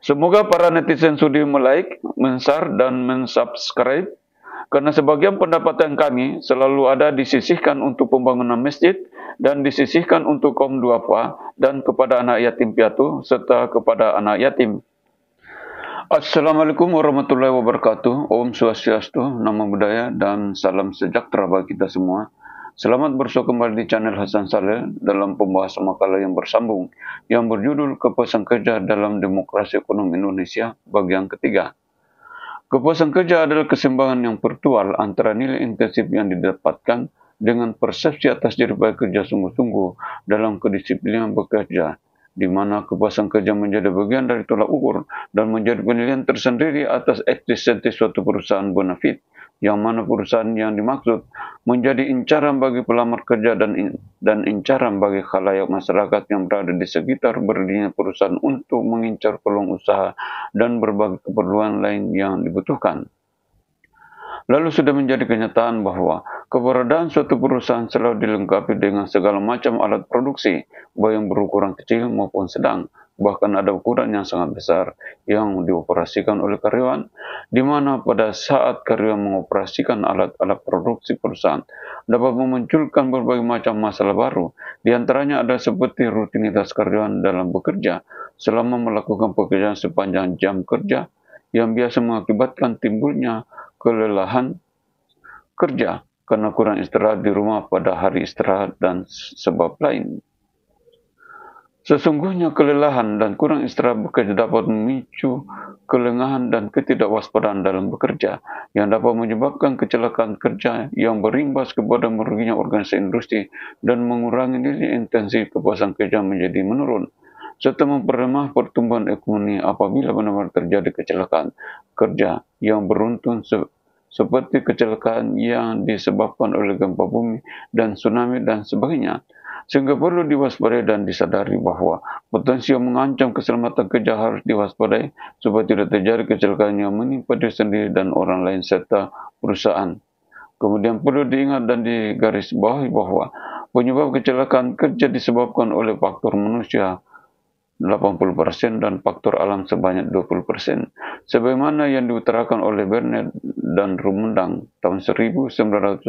Semoga para netizen sudi like, men-share, dan men-subscribe, karena sebagian pendapatan kami selalu ada disisihkan untuk pembangunan masjid dan disisihkan untuk kaum duafa dan kepada anak yatim piatu serta kepada anak yatim. Assalamualaikum warahmatullahi wabarakatuh. Om Swastiastu, Namo Buddhaya, dan salam sejahtera bagi kita semua. Selamat bersua kembali di channel Hasan Saleh dalam pembahasan makalah yang bersambung yang berjudul Kepuasan Kerja dalam Demokrasi Ekonomi Indonesia bagian ketiga. Kepuasan kerja adalah keseimbangan yang virtual antara nilai intensif yang didapatkan dengan persepsi atas jeripaya kerja sungguh-sungguh dalam kedisiplinan bekerja, di mana kepuasan kerja menjadi bagian dari tolak ukur dan menjadi penilaian tersendiri atas eksistensi suatu perusahaan bonafit, yang mana perusahaan yang dimaksud menjadi incaran bagi pelamar kerja dan incaran bagi khalayak masyarakat yang berada di sekitar berdirinya perusahaan untuk mengincar peluang usaha dan berbagai keperluan lain yang dibutuhkan. Lalu sudah menjadi kenyataan bahwa keberadaan suatu perusahaan selalu dilengkapi dengan segala macam alat produksi, baik yang berukuran kecil maupun sedang, bahkan ada ukuran yang sangat besar yang dioperasikan oleh karyawan, di mana pada saat karyawan mengoperasikan alat-alat produksi perusahaan dapat memunculkan berbagai macam masalah baru. Di antaranya ada seperti rutinitas karyawan dalam bekerja selama melakukan pekerjaan sepanjang jam kerja yang biasa mengakibatkan timbulnya kelelahan kerja karena kurang istirahat di rumah pada hari istirahat dan sebab lain. Sesungguhnya kelelahan dan kurang istirahat bekerja dapat memicu kelengahan dan ketidakwaspadaan dalam bekerja yang dapat menyebabkan kecelakaan kerja yang berimbas kepada meruginya organisasi industri dan mengurangi nilai intensi kepuasan kerja menjadi menurun, serta memperlemah pertumbuhan ekonomi apabila benar-benar terjadi kecelakaan kerja yang beruntun seperti kecelakaan yang disebabkan oleh gempa bumi dan tsunami dan sebagainya. Sehingga perlu diwaspadai dan disadari bahwa potensi yang mengancam keselamatan kerja harus diwaspadai supaya tidak terjadi kecelakaan yang menimpa diri sendiri dan orang lain serta perusahaan. Kemudian perlu diingat dan digarisbawahi bahwa penyebab kecelakaan kerja disebabkan oleh faktor manusia 80% dan faktor alam sebanyak 20%. Sebagaimana yang diutarakan oleh Bernard dan Rumendang tahun 1985.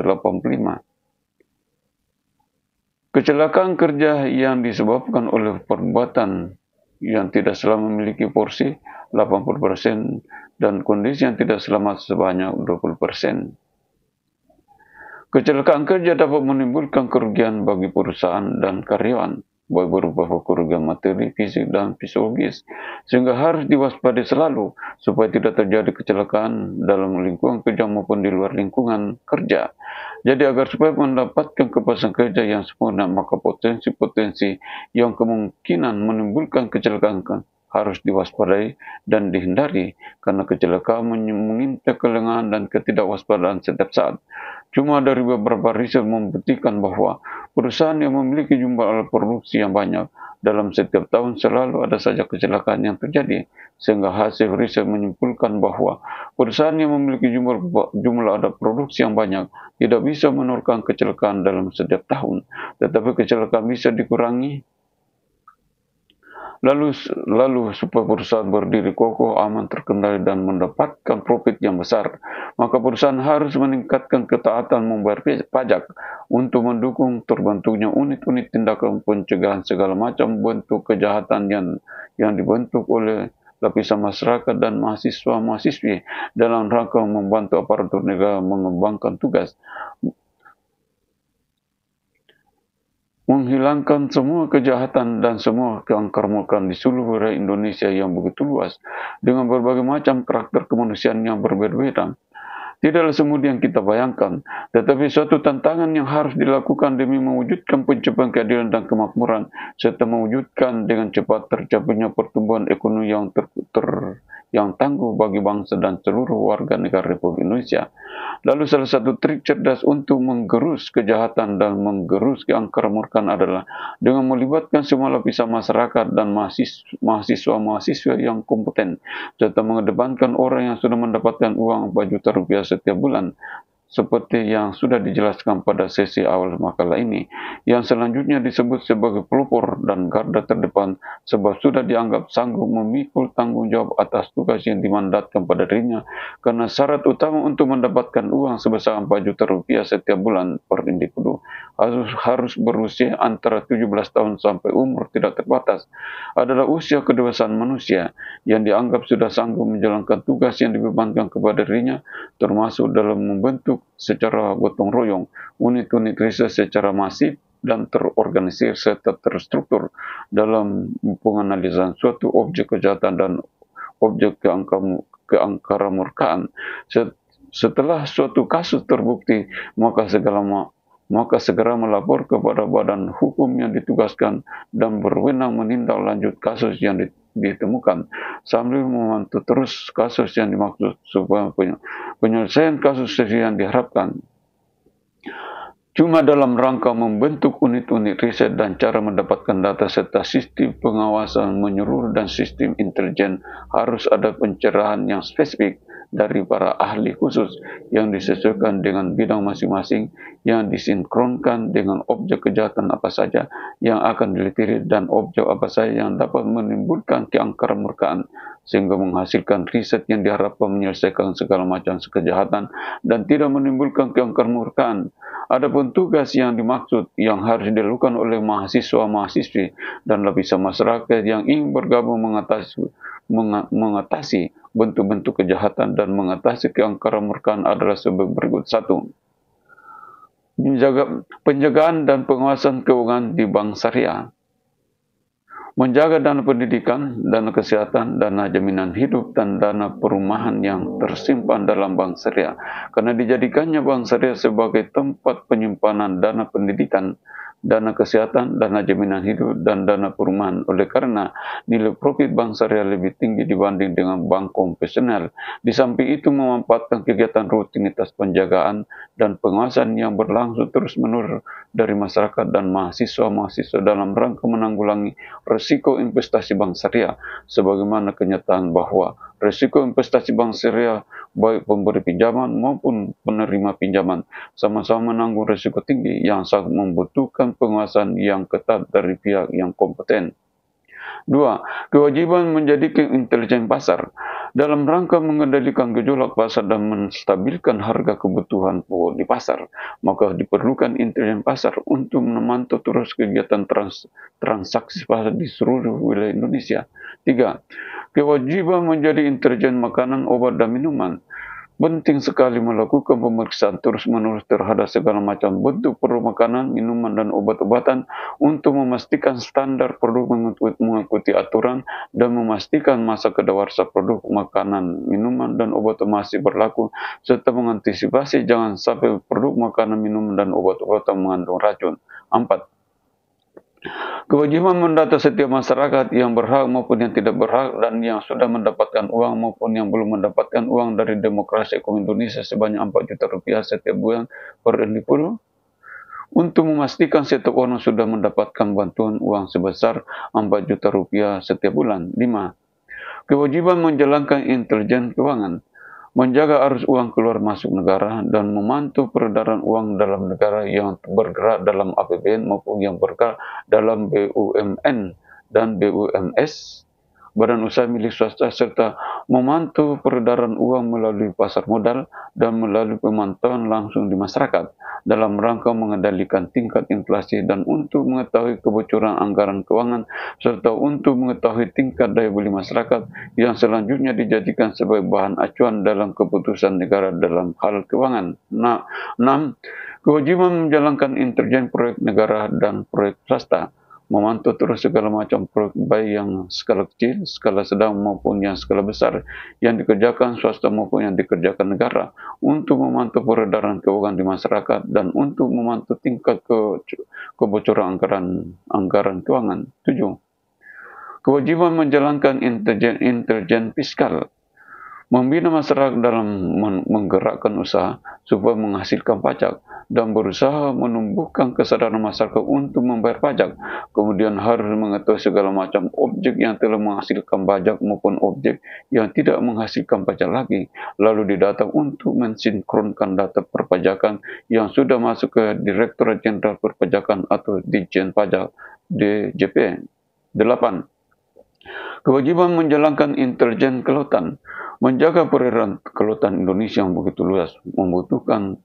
Kecelakaan kerja yang disebabkan oleh perbuatan yang tidak selamat memiliki porsi 80% dan kondisi yang tidak selamat sebanyak 20%. Kecelakaan kerja dapat menimbulkan kerugian bagi perusahaan dan karyawan, baik berupa kerugian materi, fisik, dan psikologis, sehingga harus diwaspadai selalu supaya tidak terjadi kecelakaan dalam lingkungan kerja maupun di luar lingkungan kerja. Jadi agar supaya mendapatkan kepuasan kerja yang sempurna, maka potensi-potensi yang kemungkinan menimbulkan kecelakaan harus diwaspadai dan dihindari, karena kecelakaan mengintai kelengahan dan ketidakwaspadaan setiap saat. Cuma dari beberapa riset membuktikan bahwa perusahaan yang memiliki jumlah alat produksi yang banyak dalam setiap tahun selalu ada saja kecelakaan yang terjadi, sehingga hasil riset menyimpulkan bahwa perusahaan yang memiliki jumlah alat produksi yang banyak tidak bisa menurunkan kecelakaan dalam setiap tahun, tetapi kecelakaan bisa dikurangi. Lalu supaya perusahaan berdiri kokoh, aman, terkendali, dan mendapatkan profit yang besar, maka perusahaan harus meningkatkan ketaatan membayar pajak untuk mendukung terbentuknya unit-unit tindakan pencegahan segala macam bentuk kejahatan yang dibentuk oleh lapisan masyarakat dan mahasiswa-mahasiswi dalam rangka membantu aparatur negara mengembangkan tugas menghilangkan semua kejahatan dan semua keangker-murkaan di seluruh wilayah Indonesia yang begitu luas dengan berbagai macam karakter kemanusiaan yang berbeda-beda. Tidaklah semudah yang kita bayangkan, tetapi suatu tantangan yang harus dilakukan demi mewujudkan pencapaian keadilan dan kemakmuran, serta mewujudkan dengan cepat tercapainya pertumbuhan ekonomi yang tangguh bagi bangsa dan seluruh warga negara Republik Indonesia. Lalu salah satu trik cerdas untuk menggerus kejahatan dan menggerus keangker-murkaan adalah dengan melibatkan semua lapisan masyarakat dan mahasiswa-mahasiswa yang kompeten, serta mengedepankan orang yang sudah mendapatkan uang 4 juta rupiah setiap bulan seperti yang sudah dijelaskan pada sesi awal makalah ini, yang selanjutnya disebut sebagai pelopor dan garda terdepan sebab sudah dianggap sanggup memikul tanggung jawab atas tugas yang dimandatkan pada dirinya, karena syarat utama untuk mendapatkan uang sebesar 4 juta rupiah setiap bulan per individu harus berusia antara 17 tahun sampai umur tidak terbatas, adalah usia kedewasaan manusia yang dianggap sudah sanggup menjalankan tugas yang dibebankan kepada dirinya, termasuk dalam membentuk secara gotong royong unit-unit riset secara masif dan terorganisir serta terstruktur dalam penganalisan suatu objek kejahatan dan objek keangkaramurkaan. Setelah suatu kasus terbukti, maka segera melapor kepada badan hukum yang ditugaskan dan berwenang menindaklanjut kasus yang ditemukan, sambil memantau terus kasus yang dimaksud supaya penyelesaian kasus yang diharapkan. Cuma dalam rangka membentuk unit-unit riset dan cara mendapatkan data serta sistem pengawasan menyeluruh dan sistem intelijen, harus ada pencerahan yang spesifik dari para ahli khusus yang disesuaikan dengan bidang masing-masing, yang disinkronkan dengan objek kejahatan apa saja yang akan diteliti dan objek apa saja yang dapat menimbulkan keangkaramurkaan, sehingga menghasilkan riset yang diharapkan menyelesaikan segala macam kejahatan dan tidak menimbulkan keangkaramurkaan. Adapun tugas yang dimaksud yang harus dilakukan oleh mahasiswa-mahasiswi dan lapisan masyarakat yang ingin bergabung mengatasi bentuk-bentuk kejahatan dan mengatasi keangkaramurkaan adalah sebagai berikut. 1. Penjagaan dan pengawasan keuangan di bank syariah. Menjaga dana pendidikan, dana kesehatan, dana jaminan hidup, dan dana perumahan yang tersimpan dalam bank syariah. Karena dijadikannya bank syariah sebagai tempat penyimpanan dana pendidikan, dana kesehatan, dana jaminan hidup, dan dana perumahan. Oleh karena nilai profit bank syariah lebih tinggi dibanding dengan bank konvensional. Di samping itu memanfaatkan kegiatan rutinitas penjagaan dan pengawasan yang berlangsung terus-menerus dari masyarakat dan mahasiswa-mahasiswa dalam rangka menanggulangi risiko investasi bank syariah, sebagaimana kenyataan bahwa risiko investasi bank syariah baik pemberi pinjaman maupun penerima pinjaman sama-sama menanggung risiko tinggi yang sangat membutuhkan pengawasan yang ketat dari pihak yang kompeten. 2. Kewajiban menjadikan intelijen pasar. Dalam rangka mengendalikan gejolak pasar dan menstabilkan harga kebutuhan pokok di pasar, maka diperlukan intelijen pasar untuk memantau terus kegiatan transaksi pasar di seluruh wilayah Indonesia. 3. Kewajiban menjadi intelijen makanan, obat, dan minuman. Penting sekali melakukan pemeriksaan terus-menerus terhadap segala macam bentuk produk makanan, minuman, dan obat-obatan untuk memastikan standar produk mengikuti aturan dan memastikan masa kedaluarsa produk makanan, minuman, dan obat masih berlaku, serta mengantisipasi jangan sampai produk makanan, minuman, dan obat-obatan mengandung racun. 4. Kewajiban mendata setiap masyarakat yang berhak maupun yang tidak berhak dan yang sudah mendapatkan uang maupun yang belum mendapatkan uang dari Demokrasi Ekonomi Indonesia sebanyak 4 juta rupiah setiap bulan per individu, untuk memastikan setiap orang sudah mendapatkan bantuan uang sebesar 4 juta rupiah setiap bulan. 5. Kewajiban menjalankan intelijen keuangan. Menjaga arus uang keluar masuk negara dan memantau peredaran uang dalam negara yang bergerak dalam APBN maupun yang bergerak dalam BUMN dan BUMS, badan usaha milik swasta, serta memantau peredaran uang melalui pasar modal dan melalui pemantauan langsung di masyarakat dalam rangka mengendalikan tingkat inflasi dan untuk mengetahui kebocoran anggaran keuangan serta untuk mengetahui tingkat daya beli masyarakat yang selanjutnya dijadikan sebagai bahan acuan dalam keputusan negara dalam hal keuangan. 6. Kewajiban menjalankan intelijen proyek negara dan proyek swasta. Memantau terus segala macam proyek baik yang skala kecil, skala sedang maupun yang skala besar yang dikerjakan swasta maupun yang dikerjakan negara untuk memantau peredaran keuangan di masyarakat dan untuk memantau tingkat kebocoran anggaran keuangan. 7. Kewajiban menjalankan intelijen fiskal. membina masyarakat dalam menggerakkan usaha supaya menghasilkan pajak dan berusaha menumbuhkan kesadaran masyarakat untuk membayar pajak. Kemudian harus mengetahui segala macam objek yang telah menghasilkan pajak maupun objek yang tidak menghasilkan pajak lagi, lalu didata untuk mensinkronkan data perpajakan yang sudah masuk ke Direktorat Jenderal Perpajakan atau Ditjen Pajak DJP. 8. Kewajiban menjalankan intelijen kelautan. Menjaga perairan kelautan Indonesia yang begitu luas membutuhkan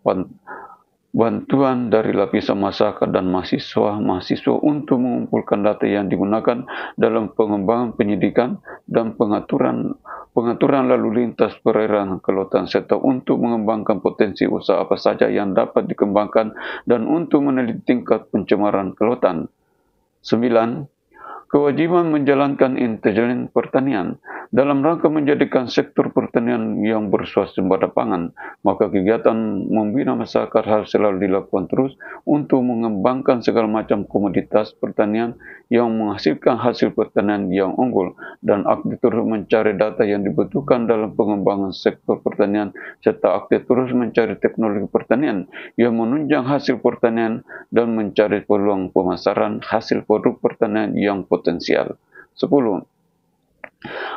bantuan dari lapisan masyarakat dan mahasiswa untuk mengumpulkan data yang digunakan dalam pengembangan penyidikan dan pengaturan lalu lintas perairan kelautan serta untuk mengembangkan potensi usaha apa saja yang dapat dikembangkan dan untuk meneliti tingkat pencemaran kelautan. 9. Kewajiban menjalankan intelijen pertanian. Dalam rangka menjadikan sektor pertanian yang berswasembada pangan, maka kegiatan membina masyarakat harus selalu dilakukan terus untuk mengembangkan segala macam komoditas pertanian yang menghasilkan hasil pertanian yang unggul dan aktif terus mencari data yang dibutuhkan dalam pengembangan sektor pertanian serta aktif terus mencari teknologi pertanian yang menunjang hasil pertanian dan mencari peluang pemasaran hasil produk pertanian yang potensial. 10.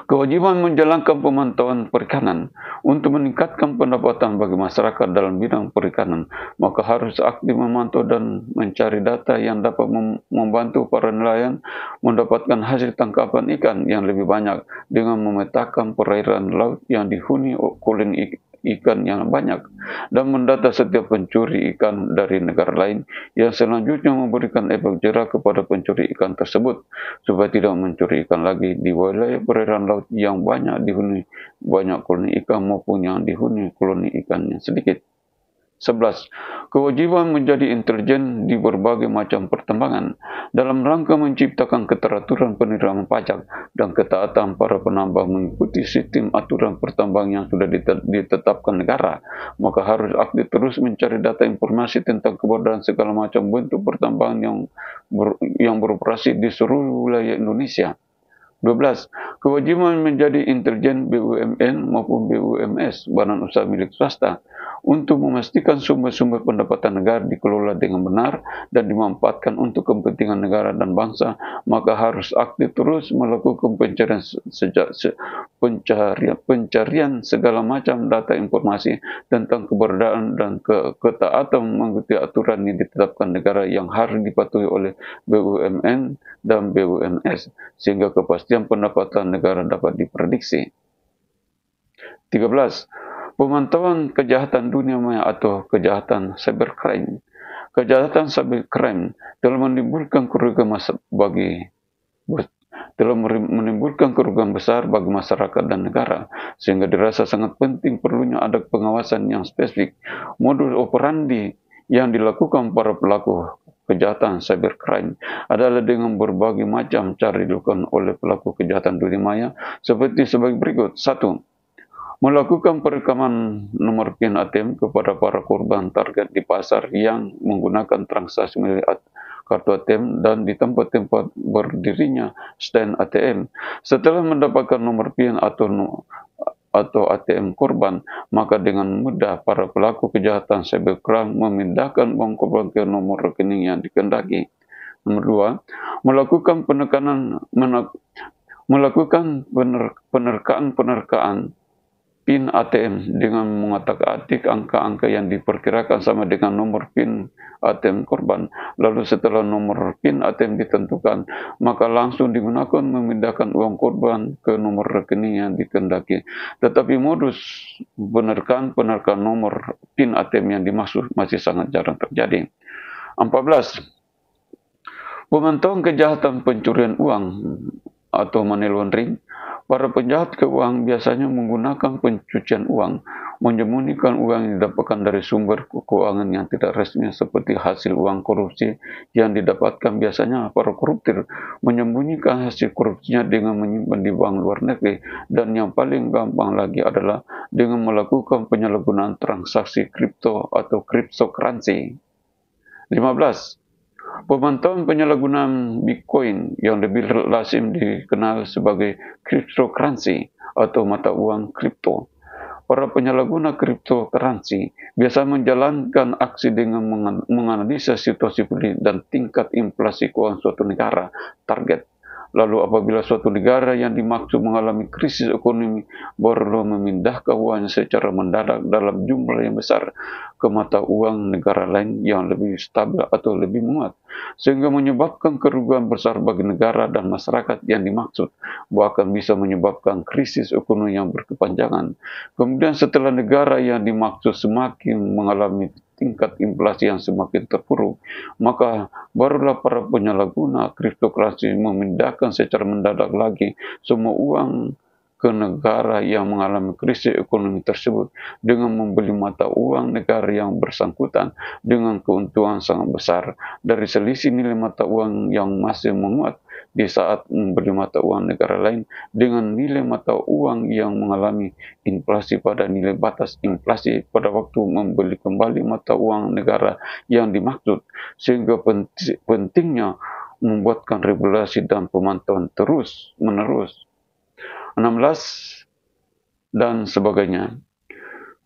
Kewajiban menjalankan pemantauan perikanan. Untuk meningkatkan pendapatan bagi masyarakat dalam bidang perikanan, maka harus aktif memantau dan mencari data yang dapat membantu para nelayan mendapatkan hasil tangkapan ikan yang lebih banyak dengan memetakan perairan laut yang dihuni koloni ikan yang banyak dan mendata setiap pencuri ikan dari negara lain yang selanjutnya memberikan efek jera kepada pencuri ikan tersebut supaya tidak mencuri ikan lagi di wilayah perairan laut yang banyak dihuni banyak koloni ikan maupun yang dihuni koloni ikan yang sedikit. 11. Kewajiban menjadi intelijen di berbagai macam pertambangan dalam rangka menciptakan keteraturan penerimaan pajak dan ketaatan para penambang mengikuti sistem aturan pertambangan yang sudah ditetapkan negara, maka harus aktif terus mencari data informasi tentang keberadaan segala macam bentuk pertambangan yang beroperasi di seluruh wilayah Indonesia. 12. Kewajiban menjadi intelijen BUMN maupun BUMS, badan usaha milik swasta, untuk memastikan sumber-sumber pendapatan negara dikelola dengan benar dan dimanfaatkan untuk kepentingan negara dan bangsa, maka harus aktif terus melakukan pencarian segala macam data informasi tentang keberadaan dan ketaatan mengikuti aturan yang ditetapkan negara yang harus dipatuhi oleh BUMN dan BUMS, sehingga kepastian pendapatan negara dapat diprediksi. 13. Pemantauan kejahatan dunia maya atau kejahatan cybercrime. Kejahatan cybercrime telah menimbulkan kerugian besar bagi masyarakat dan negara, sehingga dirasa sangat penting perlunya ada pengawasan yang spesifik. Modus operandi yang dilakukan para pelaku kejahatan cybercrime adalah dengan berbagai macam cara dilakukan oleh pelaku kejahatan dunia maya seperti sebagai berikut. 1. Melakukan perekaman nomor PIN ATM kepada para korban target di pasar yang menggunakan transaksi melalui kartu ATM dan di tempat-tempat berdirinya stand ATM. Setelah mendapatkan nomor PIN atau ATM korban, maka dengan mudah para pelaku kejahatan cybercrime memindahkan uang korban ke nomor rekening yang dikehendaki. Nomor 2, melakukan penerkaan PIN ATM dengan mengotak-atik angka-angka yang diperkirakan sama dengan nomor PIN ATM korban. Lalu setelah nomor PIN ATM ditentukan, maka langsung digunakan memindahkan uang korban ke nomor rekening yang dikehendaki. Tetapi modus penerkaan nomor PIN ATM yang dimaksud masih sangat jarang terjadi. 14. Pemantauan kejahatan pencurian uang atau money laundering. Para penjahat keuangan biasanya menggunakan pencucian uang, menyembunyikan uang yang didapatkan dari sumber keuangan yang tidak resmi seperti hasil uang korupsi yang didapatkan. Biasanya para koruptor menyembunyikan hasil korupsinya dengan menyimpan di bank luar negeri, dan yang paling gampang lagi adalah dengan melakukan penyalahgunaan transaksi kripto atau cryptocurrency. 15. Pemantauan penyalahgunaan Bitcoin yang lebih lazim dikenal sebagai cryptocurrency atau mata uang kripto. para penyalahguna kriptokuransi biasa menjalankan aksi dengan menganalisa situasi politik dan tingkat inflasi keuangan suatu negara target. Lalu apabila suatu negara yang dimaksud mengalami krisis ekonomi baru memindahkan uangnya secara mendadak dalam jumlah yang besar ke mata uang negara lain yang lebih stabil atau lebih menguat, sehingga menyebabkan kerugian besar bagi negara dan masyarakat yang dimaksud, bahkan bisa menyebabkan krisis ekonomi yang berkepanjangan. Kemudian setelah negara yang dimaksud semakin mengalami tingkat inflasi yang semakin terpuruk, maka barulah para penyalahguna kriptokuransi memindahkan secara mendadak lagi semua uang ke negara yang mengalami krisis ekonomi tersebut dengan membeli mata uang negara yang bersangkutan dengan keuntungan sangat besar dari selisih nilai mata uang yang masih menguat di saat membeli mata uang negara lain dengan nilai mata uang yang mengalami inflasi pada nilai batas inflasi pada waktu membeli kembali mata uang negara yang dimaksud, sehingga pentingnya membuatkan regulasi dan pemantauan terus menerus. 16 dan sebagainya.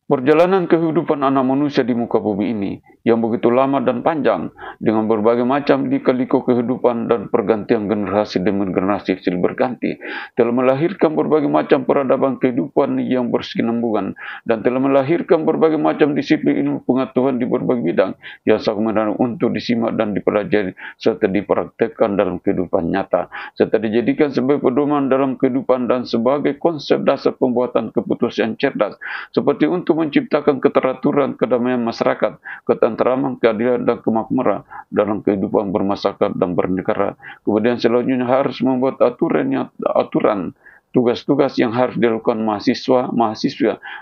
Perjalanan kehidupan anak manusia di muka bumi ini yang begitu lama dan panjang dengan berbagai macam lika-liku kehidupan dan pergantian generasi demi generasi silih berganti telah melahirkan berbagai macam peradaban kehidupan yang berkesinambungan dan telah melahirkan berbagai macam disiplin ilmu pengetahuan di berbagai bidang yang sangat menarik untuk disimak dan dipelajari serta dipraktekkan dalam kehidupan nyata serta dijadikan sebagai pedoman dalam kehidupan dan sebagai konsep dasar pembuatan keputusan cerdas seperti untuk menciptakan keteraturan, kedamaian masyarakat, ketentraman, keadilan, dan kemakmuran dalam kehidupan bermasyarakat dan bernegara. Kemudian selanjutnya harus membuat aturan tugas-tugas yang harus dilakukan mahasiswa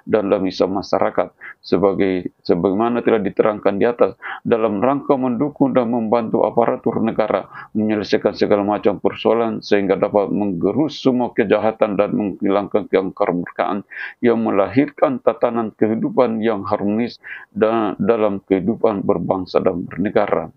dan lapisan masyarakat sebagaimana telah diterangkan di atas dalam rangka mendukung dan membantu aparatur negara menyelesaikan segala macam persoalan sehingga dapat menggerus semua kejahatan dan menghilangkan keangkarmurkaan yang melahirkan tatanan kehidupan yang harmonis dalam kehidupan berbangsa dan bernegara.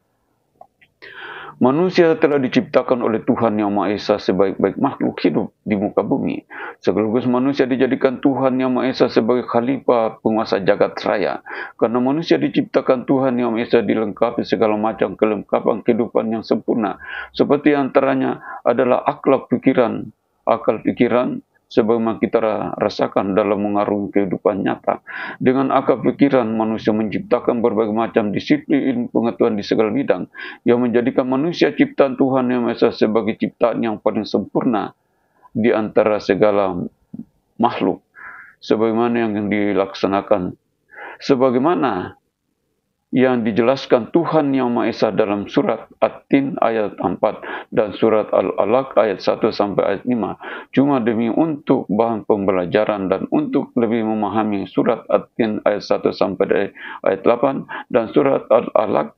Manusia telah diciptakan oleh Tuhan Yang Maha Esa sebaik-baik makhluk hidup di muka bumi. Sekaligus manusia dijadikan Tuhan Yang Maha Esa sebagai khalifah penguasa jagat raya. Karena manusia diciptakan Tuhan Yang Maha Esa dilengkapi segala macam kelengkapan kehidupan yang sempurna. Seperti antaranya adalah akal pikiran, sebagaimana kita rasakan dalam mengarungi kehidupan nyata. Dengan akal pikiran, manusia menciptakan berbagai macam disiplin ilmu pengetahuan di segala bidang, yang menjadikan manusia ciptaan Tuhan Yang Maha Esa sebagai ciptaan yang paling sempurna di antara segala makhluk, sebagaimana yang dilaksanakan, sebagaimana yang dijelaskan Tuhan Yang Maha Esa dalam surat At-Tin ayat 4 dan surat Al-Alaq ayat 1 sampai ayat 5. Cuma demi untuk bahan pembelajaran dan untuk lebih memahami surat At-Tin ayat 1 sampai ayat 8 dan surat Al-Alaq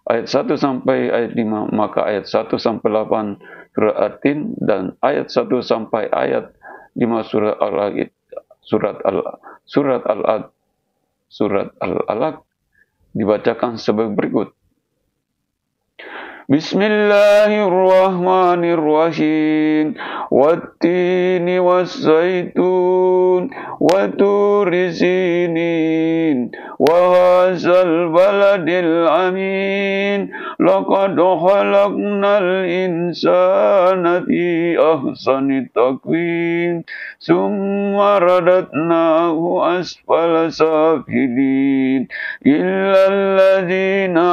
ayat 1 sampai ayat 5, maka ayat 1 sampai 8 surat At-Tin dan ayat 1 sampai ayat 5 surat Al-Alaq dibacakan sebagai berikut. Bismillahirrahmanirrahim. Wattini waszaitun wa turi sinin wa hadzal baladil amin. Laqad khalaqnal insana fi ahsani taqwim. Summa radatnahu asfala safilin. Illal ladzina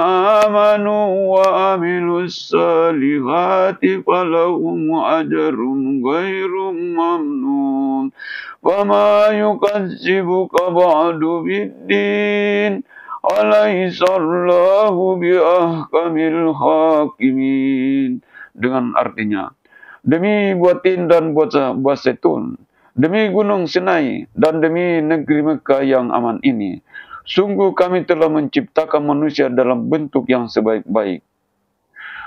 amanu wa amilus salihati falahum ajrun ghairu mamnun. Wama yukazzibuka ba'du biddin. Alaihissallahu biahkamil hakimin. Dengan artinya, demi buah tin dan buah zaitun, demi gunung Sinai dan demi negeri Mekah yang aman ini, sungguh kami telah menciptakan manusia dalam bentuk yang sebaik-baik.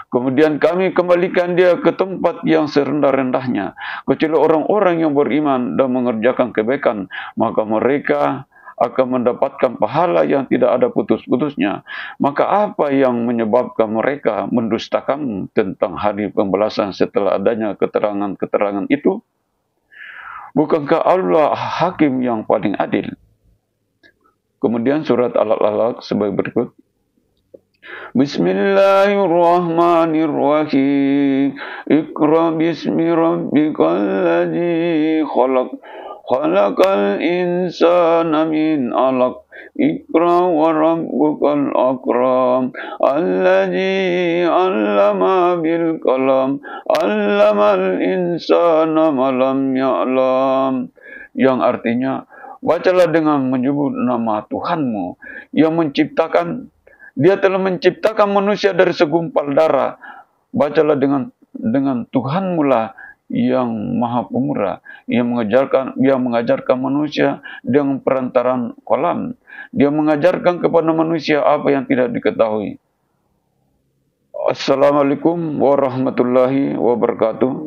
Kemudian kami kembalikan dia ke tempat yang serendah-rendahnya. Kecuali orang-orang yang beriman dan mengerjakan kebaikan, maka mereka akan mendapatkan pahala yang tidak ada putus-putusnya. Maka apa yang menyebabkan mereka mendustakan tentang hari pembalasan setelah adanya keterangan-keterangan itu? Bukankah Allah hakim yang paling adil? Kemudian surat Al-Alaq sebagai berikut. Bismillahirrahmanirrahim. Iqra bismi rabbikal ladzi khalaq. Khalaqal insana min 'alaq. Iqra wa rabbukal akram. Alladzi 'allama bil qalam. 'Allamal insana ma lam ya'lam. Yang artinya, bacalah dengan menyebut nama Tuhanmu yang menciptakan. Dia telah menciptakan manusia dari segumpal darah. Bacalah dengan Tuhanmu lah yang Maha Pemurah, yang mengajarkan manusia dengan perantaraan qalam. Dia mengajarkan kepada manusia apa yang tidak diketahui. Assalamualaikum warahmatullahi wabarakatuh.